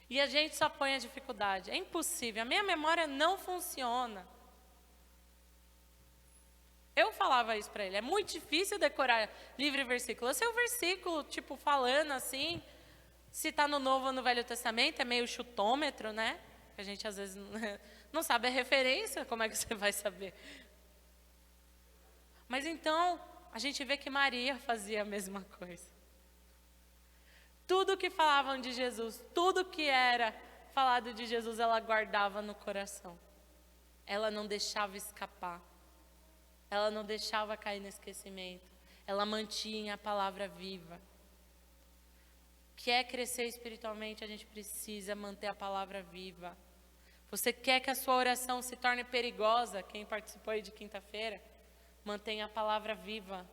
E a gente só põe a dificuldade. É impossível, a minha memória não funciona. Eu falava isso para ele, é muito difícil decorar livro e versículo. Eu sei o versículo, tipo, falando assim, se está no Novo ou no Velho Testamento, é meio chutômetro, né? A gente às vezes não sabe a referência, como é que você vai saber? Mas então, a gente vê que Maria fazia a mesma coisa. Tudo que falavam de Jesus, tudo que era falado de Jesus, ela guardava no coração. Ela não deixava escapar. Ela não deixava cair no esquecimento. Ela mantinha a palavra viva. Quer crescer espiritualmente, a gente precisa manter a palavra viva. Você quer que a sua oração se torne perigosa? Quem participou aí de quinta-feira? Mantenha a palavra viva.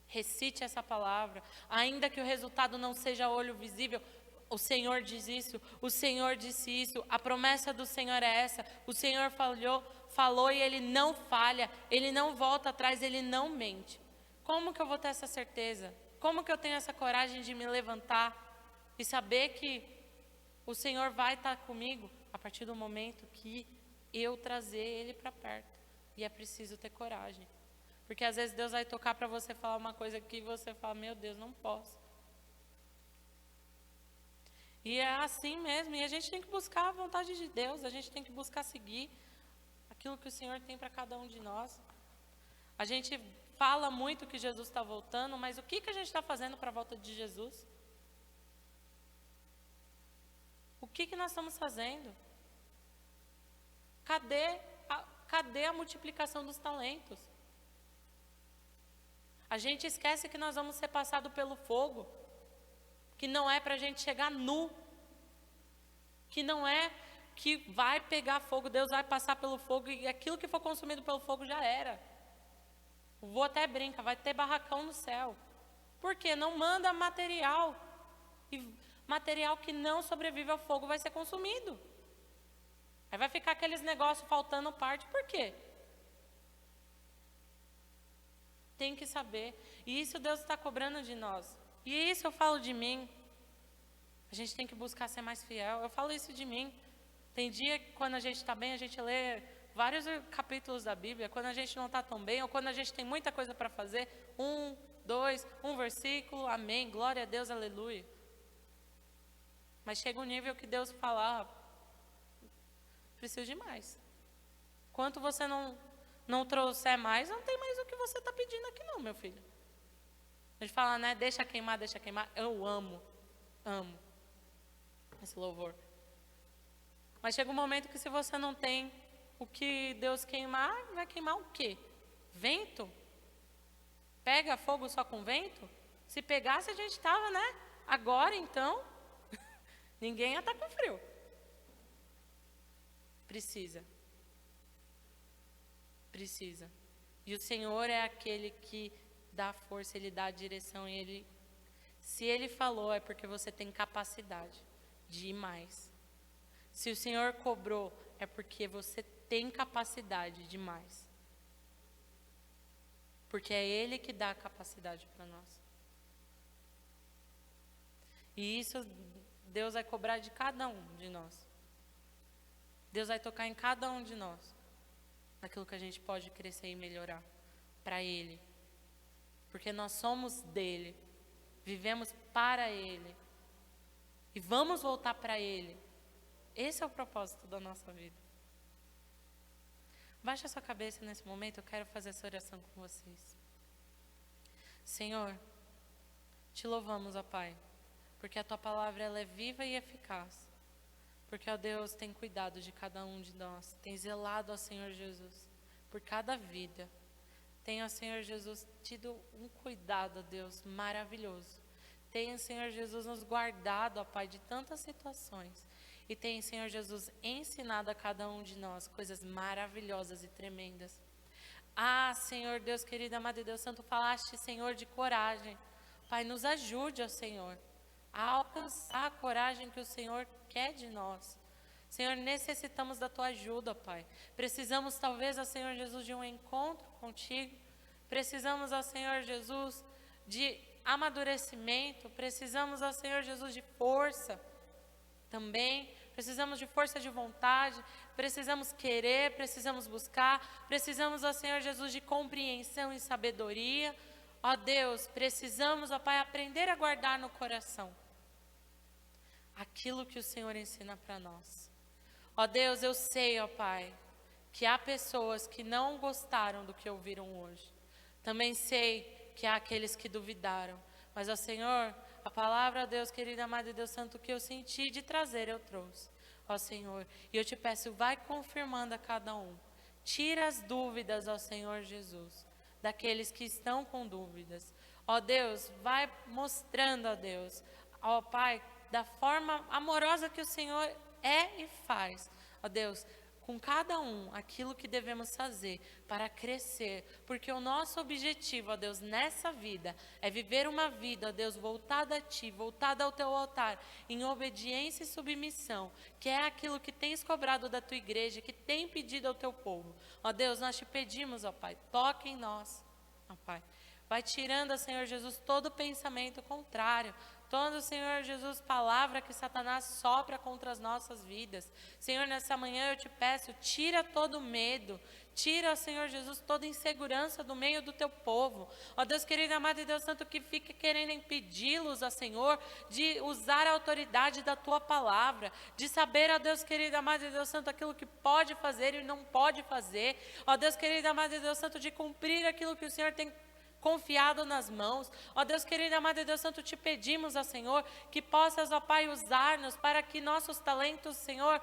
Recite essa palavra. Ainda que o resultado não seja a olho visível, o Senhor diz isso, o Senhor disse isso, a promessa do Senhor é essa. O Senhor falou e Ele não falha, Ele não volta atrás, Ele não mente. Como que eu vou ter essa certeza? Como que eu tenho essa coragem de me levantar e saber que o Senhor vai estar comigo a partir do momento que eu trazer Ele para perto? E é preciso ter coragem. Porque às vezes Deus vai tocar para você falar uma coisa que você fala, meu Deus, não posso. E é assim mesmo, e a gente tem que buscar a vontade de Deus, a gente tem que buscar seguir aquilo que o Senhor tem para cada um de nós. A gente fala muito que Jesus está voltando, mas o que a gente está fazendo para a volta de Jesus? O que nós estamos fazendo? Cadê a multiplicação dos talentos? A gente esquece que nós vamos ser passados pelo fogo, que não é para a gente chegar nu, que não é que vai pegar fogo, Deus vai passar pelo fogo e aquilo que for consumido pelo fogo já era. O vô até brinca, vai ter barracão no céu. Por quê? Não manda material. E material que não sobrevive ao fogo vai ser consumido. Aí vai ficar aqueles negócios faltando parte. Por quê? Tem que saber. E isso Deus está cobrando de nós. E isso eu falo de mim. A gente tem que buscar ser mais fiel. Eu falo isso de mim. Tem dia que quando a gente está bem, a gente lê vários capítulos da Bíblia. Quando a gente não está tão bem, ou quando a gente tem muita coisa para fazer, um versículo, amém, glória a Deus, aleluia. Mas chega um nível que Deus fala, preciso de mais. Quanto você não trouxer mais, não tem mais o que você está pedindo aqui não, meu filho. A gente fala, né, deixa queimar. Eu amo esse louvor. Mas chega um momento que se você não tem o que Deus queimar, vai queimar o quê? Vento? Pega fogo só com vento? Se pegasse a gente estava, né? Agora então, ninguém ia estar com frio. Precisa. E o Senhor é aquele que dá força, Ele dá a direção. E se Ele falou, é porque você tem capacidade de ir mais. Se o Senhor cobrou, é porque você tem capacidade de mais. Porque é Ele que dá a capacidade para nós. E isso Deus vai cobrar de cada um de nós. Deus vai tocar em cada um de nós. Naquilo que a gente pode crescer e melhorar para Ele. Porque nós somos dEle. Vivemos para Ele. E vamos voltar para Ele. Esse é o propósito da nossa vida. Baixa a sua cabeça nesse momento, eu quero fazer essa oração com vocês. Senhor, te louvamos, ó Pai, porque a Tua palavra ela é viva e eficaz. Porque, ó Deus, tem cuidado de cada um de nós, tem zelado, ó Senhor Jesus, por cada vida. Tem, ó Senhor Jesus, tido um cuidado, ó Deus, maravilhoso. tem, Senhor Jesus, nos guardado, ó Pai, de tantas situações. E tem, Senhor Jesus, ensinado a cada um de nós coisas maravilhosas e tremendas. Ah, Senhor Deus querido, amado e Deus Santo, falaste, Senhor, de coragem. Pai, nos ajude, ó Senhor, a alcançar a coragem que o Senhor quer de nós. Senhor, necessitamos da Tua ajuda, Pai. Precisamos, talvez, ó Senhor Jesus, de um encontro contigo. Precisamos, ó Senhor Jesus, de amadurecimento. Precisamos, ó Senhor Jesus, de força também. Precisamos de força de vontade. Precisamos querer, precisamos buscar. Precisamos, ó Senhor Jesus, de compreensão e sabedoria. Ó Deus, precisamos, ó Pai, aprender a guardar no coração aquilo que o Senhor ensina para nós. Ó Deus, eu sei, ó Pai, que há pessoas que não gostaram do que ouviram hoje. Também sei que há aqueles que duvidaram. Mas, ó Senhor, a palavra, ó Deus querido, amado e Deus Santo, que eu senti de trazer, eu trouxe. Ó Senhor, e eu te peço, vai confirmando a cada um. Tira as dúvidas, ó Senhor Jesus, daqueles que estão com dúvidas. Ó Deus, vai mostrando, ó Deus, ó Pai, da forma amorosa que o Senhor é e faz. Ó Deus, com cada um, aquilo que devemos fazer para crescer. Porque o nosso objetivo, ó Deus, nessa vida, é viver uma vida, ó Deus, voltada a Ti, voltada ao Teu altar, em obediência e submissão, que é aquilo que tens cobrado da Tua igreja, que tem pedido ao Teu povo. Ó Deus, nós Te pedimos, ó Pai, toque em nós, ó Pai. Vai tirando, ó Senhor Jesus, todo pensamento contrário, toda, Senhor Jesus, palavra que Satanás sopra contra as nossas vidas. Senhor, nessa manhã eu te peço, tira todo medo, tira, Senhor Jesus, toda insegurança do meio do teu povo. Ó Deus querido, amado e Deus Santo, que fica querendo impedi-los, ó Senhor, de usar a autoridade da tua palavra, de saber, ó Deus querido, amado e Deus Santo, aquilo que pode fazer e não pode fazer. Ó Deus querido, amado e Deus Santo, de cumprir aquilo que o Senhor tem confiado nas mãos. Ó Deus querido, amado e Deus Santo, te pedimos, ó Senhor, que possas, ó Pai, usar-nos para que nossos talentos, Senhor,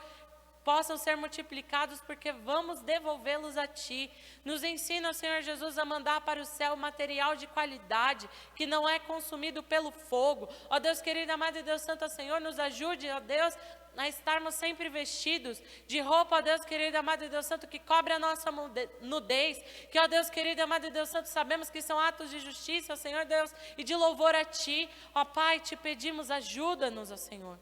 possam ser multiplicados, porque vamos devolvê-los a Ti. Nos ensina, Senhor Jesus, a mandar para o céu material de qualidade, que não é consumido pelo fogo. Ó Deus querido, amado e Deus Santo, Senhor, nos ajude, ó Deus, a estarmos sempre vestidos de roupa, ó Deus querido, amado e Deus Santo, que cobre a nossa nudez, que, ó Deus querido, amado e Deus Santo, sabemos que são atos de justiça, ó Senhor Deus, e de louvor a Ti. Ó Pai, te pedimos, ajuda-nos, ó Senhor,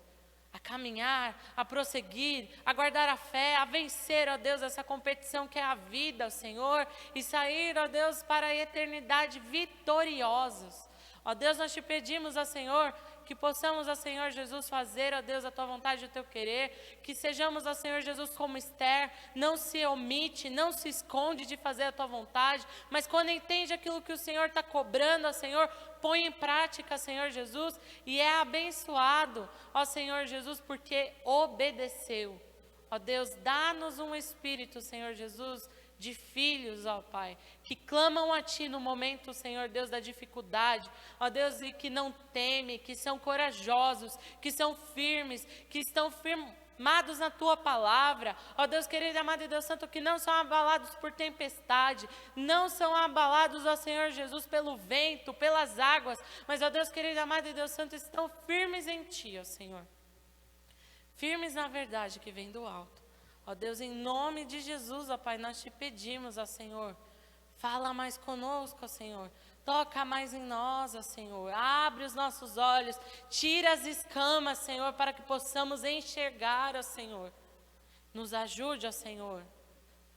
a caminhar, a prosseguir, a guardar a fé, a vencer, ó Deus, essa competição que é a vida, ó Senhor, e sair, ó Deus, para a eternidade vitoriosos. Ó Deus, nós te pedimos, ó Senhor, que possamos, ó Senhor Jesus, fazer, ó Deus, a Tua vontade e o Teu querer, que sejamos, ó Senhor Jesus, como Esther, não se omite, não se esconde de fazer a Tua vontade, mas quando entende aquilo que o Senhor está cobrando, ó Senhor, põe em prática, Senhor Jesus, e é abençoado, ó Senhor Jesus, porque obedeceu. Ó Deus, dá-nos um espírito, Senhor Jesus, de filhos, ó Pai, que clamam a Ti no momento, Senhor Deus, da dificuldade, ó Deus, e que não temem, que são corajosos, que são firmes, que estão firmados na Tua palavra, ó Deus querido, amado e Deus Santo, que não são abalados por tempestade, não são abalados, ó Senhor Jesus, pelo vento, pelas águas, mas, ó Deus querido, amado e Deus Santo, estão firmes em Ti, ó Senhor, firmes na verdade que vem do alto. Ó Deus, em nome de Jesus, ó Pai, nós te pedimos, ó Senhor, fala mais conosco, ó Senhor, toca mais em nós, ó Senhor, abre os nossos olhos, tira as escamas, Senhor, para que possamos enxergar, ó Senhor, nos ajude, ó Senhor,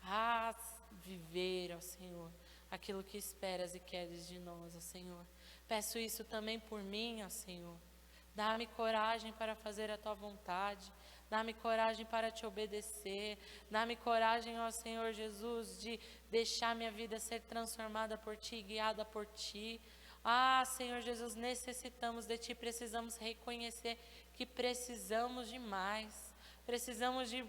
a viver, ó Senhor, aquilo que esperas e queres de nós, ó Senhor. Peço isso também por mim, ó Senhor, dá-me coragem para fazer a Tua vontade. Dá-me coragem para Te obedecer. Dá-me coragem, ó Senhor Jesus, de deixar minha vida ser transformada por Ti, guiada por Ti. Ah, Senhor Jesus, necessitamos de Ti, precisamos reconhecer que precisamos de mais. Precisamos de,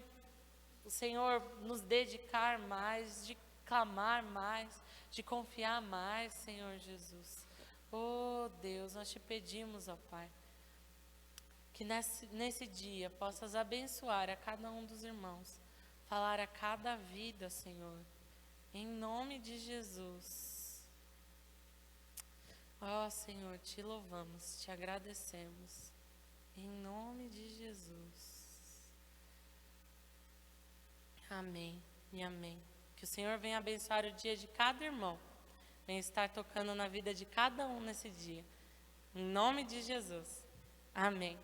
Senhor, nos dedicar mais, de clamar mais, de confiar mais, Senhor Jesus. Oh Deus, nós Te pedimos, ó Pai, que nesse dia possas abençoar a cada um dos irmãos, falar a cada vida, Senhor, em nome de Jesus. Ó Senhor, te louvamos, te agradecemos. Em nome de Jesus. Amém e amém. Que o Senhor venha abençoar o dia de cada irmão. Venha estar tocando na vida de cada um nesse dia. Em nome de Jesus. Amém.